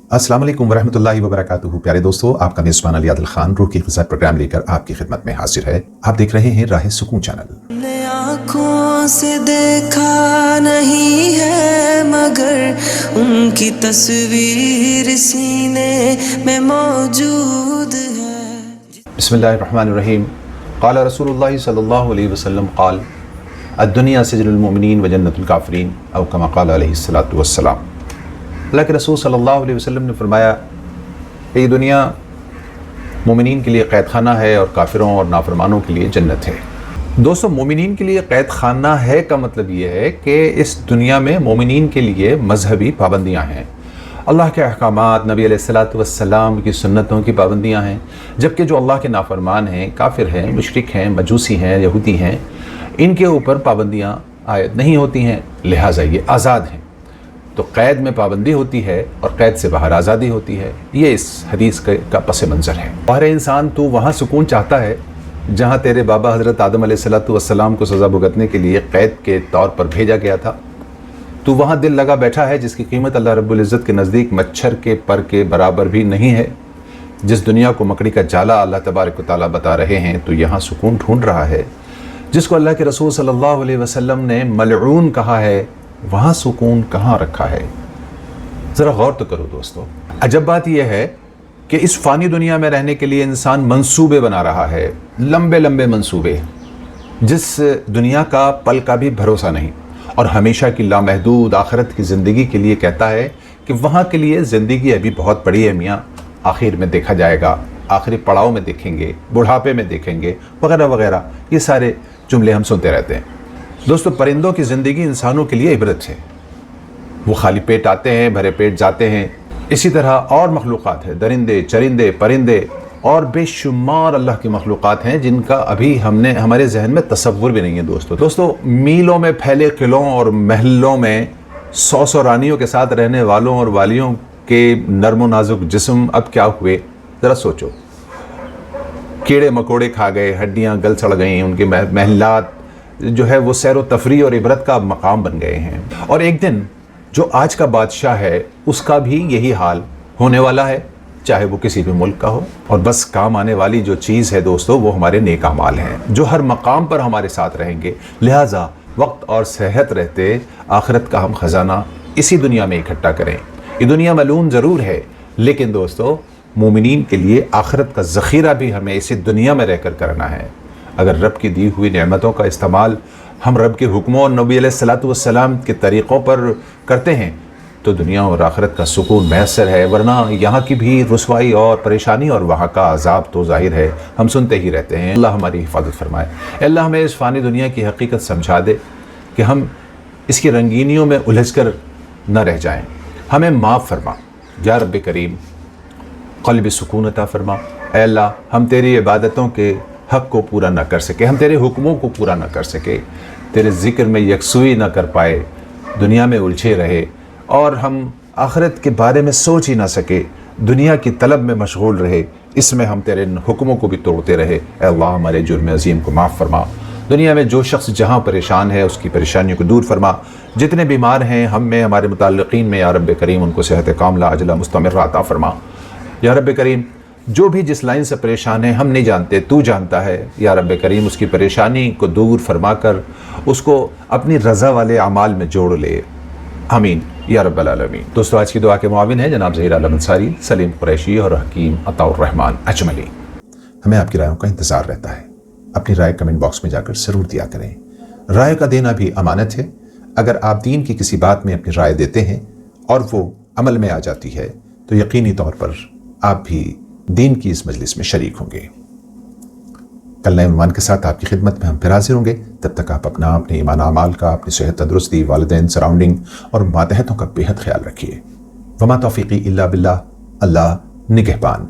अस्सलाम वालेकुम वरहमतुल्लाहि वबरकातुहू। प्यारे दोस्तों, आपका मेज़बान अली आदिल खान रूह की ग़िज़ा प्रोग्राम लेकर आपकी खिदमत में हाजिर है। आप देख रहे हैं राह सुकून चैनल। ने आँखों से देखा नहीं है मगर उनकी तस्वीर सीने में मौजूद है। बिस्मिल्लाहिर्रहमानिर्रहीम। क़ाल रसूलुल्लाह सल्लल्लाहु अलैहि वसल्लम क़ाल अद्दुनिया सिजनुल मुमिनीन व जन्नतुल काफ़िरीन औ कमा क़ाल अलैहिस्सलातु वस्सलाम। अल्लाह के रसूल सल्लल्लाहु अलैहि वसल्लम ने फरमाया कि ये दुनिया मोमिनीन के लिए क़ैद खाना है और काफिरों और नाफरमानों के लिए जन्नत है। दोस्तों, मोमिनीन के लिए क़ैद खाना है का मतलब ये है कि इस दुनिया में मोमिनीन के लिए मजहबी पाबंदियाँ हैं, अल्लाह के अहकामात, नबी अलैहिस्सलातु वस्सलाम की सुन्नतों की पाबंदियाँ हैं। जबकि जो अल्लाह के नाफरमान हैं, काफिर हैं, मुशरिक हैं, मजूसी हैं, यहूदी हैं, इनके ऊपर पाबंदियाँ आयद नहीं होती हैं, लिहाजा ये आज़ाद हैं। तो क़ैद में पाबंदी होती है और क़ैद से बाहर आज़ादी होती है। ये इस हदीस का पस मंज़र है। हर इंसान तू वहाँ सुकून चाहता है जहाँ तेरे बाबा हज़रत आदम अलैहिस्सलातु वस्सलाम को सज़ा भुगतने के लिए क़ैद के तौर पर भेजा गया था। तू वहाँ दिल लगा बैठा है जिसकी कीमत अल्लाह रब्बुल इज़्ज़त के नज़दीक मच्छर के पर के बराबर भी नहीं है। जिस दुनिया को मकड़ी का जाला अल्लाह तबारक व तआला बता रहे हैं, तो यहाँ सुकून ढूंढ रहा है। जिसको अल्लाह के रसूल सल्लल्लाहु अलैहि वसल्लम ने मलऊन कहा है, वहाँ सुकून कहाँ रखा है? ज़रा गौर तो करो दोस्तों। अजब बात यह है कि इस फ़ानी दुनिया में रहने के लिए इंसान मंसूबे बना रहा है, लंबे लंबे मंसूबे, जिस दुनिया का पल का भी भरोसा नहीं, और हमेशा की लामहदूद आखिरत की ज़िंदगी के लिए कहता है कि वहाँ के लिए ज़िंदगी अभी बहुत बड़ी है मियाँ, आखिर में देखा जाएगा, आखिरी पड़ाव में देखेंगे, बुढ़ापे में देखेंगे, वगैरह वगैरह। ये सारे जुमले हम सुनते रहते हैं। दोस्तों, परिंदों की ज़िंदगी इंसानों के लिए इबरत है। वो खाली पेट आते हैं, भरे पेट जाते हैं। इसी तरह और मखलूक़ात है, दरिंदे, चरिंदे, परिंदे और बेशुमार अल्लाह की मखलूक़ात हैं जिनका अभी हमारे जहन में तसव्वुर भी नहीं है। दोस्तों, मीलों में फैले किलों और महलों में 100 रानियों के साथ रहने वालों और वालियों के नर्म नाजुक जिस्म अब क्या हुए, ज़रा सोचो। कीड़े मकोड़े खा गए, हड्डियाँ गल सड़ गई, उनके महलात जो है वो सैर व तफरी और इबरत का मकाम बन गए हैं। और एक दिन जो आज का बादशाह है उसका भी यही हाल होने वाला है, चाहे वो किसी भी मुल्क का हो। और बस काम आने वाली जो चीज़ है दोस्तों, वो हमारे नेक अमाल हैं जो हर मकाम पर हमारे साथ रहेंगे। लिहाजा वक्त और सेहत रहते आखिरत का हम ख़जाना इसी दुनिया में इकट्ठा करें। ये दुनिया मलून ज़रूर है, लेकिन दोस्तों मोमिनीन के लिए आखिरत का ज़ख़ीरा भी हमें इसी दुनिया में रहकर करना है। अगर रब की दी हुई नेमतों का इस्तेमाल हम रब के हुक्मों और नबी अलैहिस्सलातु वस्सलाम के तरीक़ों पर करते हैं तो दुनिया और आखिरत का सुकून मैसर है, वरना यहाँ की भी रुसवाई और परेशानी और वहाँ का अजाब तो ज़ाहिर है, हम सुनते ही रहते हैं। अल्लाह हमारी हिफाजत फरमाए। अल्लाह हमें इस फ़ानी दुनिया की हकीकत समझा दे कि हम इसकी रंगीनियों में उलझ कर न रह जाएँ। हमें माफ़ फरमा या रब करीम, क़ल्ब सुकून अता फरमा। ऐ अल्लाह, हम तेरी इबादतों के हक़ को पूरा न कर सके, हम तेरे हुक्मों को पूरा न कर सके, तेरे ज़िक्र में यकसुई न कर पाए, दुनिया में उलझे रहे और हम आखिरत के बारे में सोच ही ना सके, दुनिया की तलब में मशगूल रहे, इसमें हम तेरे हुक्मों को भी तोड़ते रहे। ऐ अल्लाह, हमारे जुर्म अज़ीम को माफ़ फरमा। दुनिया में जो शख्स जहाँ परेशान है उसकी परेशानियों को दूर फरमा। जितने बीमार हैं हम में, हमारे मुताल्लिक़ीन में, या रब करीम उनको सेहत कामिला अजला मुस्तमिर अता फरमा। या रब करीम, जो भी जिस लाइन से परेशान है हम नहीं जानते, तू जानता है। या रब करीम, उसकी परेशानी को दूर फरमा कर उसको अपनी रज़ा वाले अमाल में जोड़ ले। आमीन या रब्बल आलमीन। दोस्तों, आज की दुआ के मुआविन हैं जनाब ज़हीर आलम अंसारी, सलीम कुरैशी और हकीम अताउर रहमान अजमली। हमें आपकी रायों का इंतज़ार रहता है। अपनी राय कमेंट बॉक्स में जाकर ज़रूर दिया करें। राय का देना भी अमानत है। अगर आप दीन की किसी बात में अपनी राय देते हैं और वो अमल में आ जाती है तो यकीनी तौर पर आप भी दीन की इस मजलिस में शरीक होंगे। कल नए उन्वान के साथ आपकी खिदमत में हम फिर हाजिर होंगे। तब तक आप अपने ईमान अमाल का, अपनी सेहत तंदुरुस्ती, वालिदैन, सराउंडिंग और मातहतों का बेहद ख्याल रखिए। वमा तौफीकी इल्ला बिल्लाह। अल्लाह निगहबान।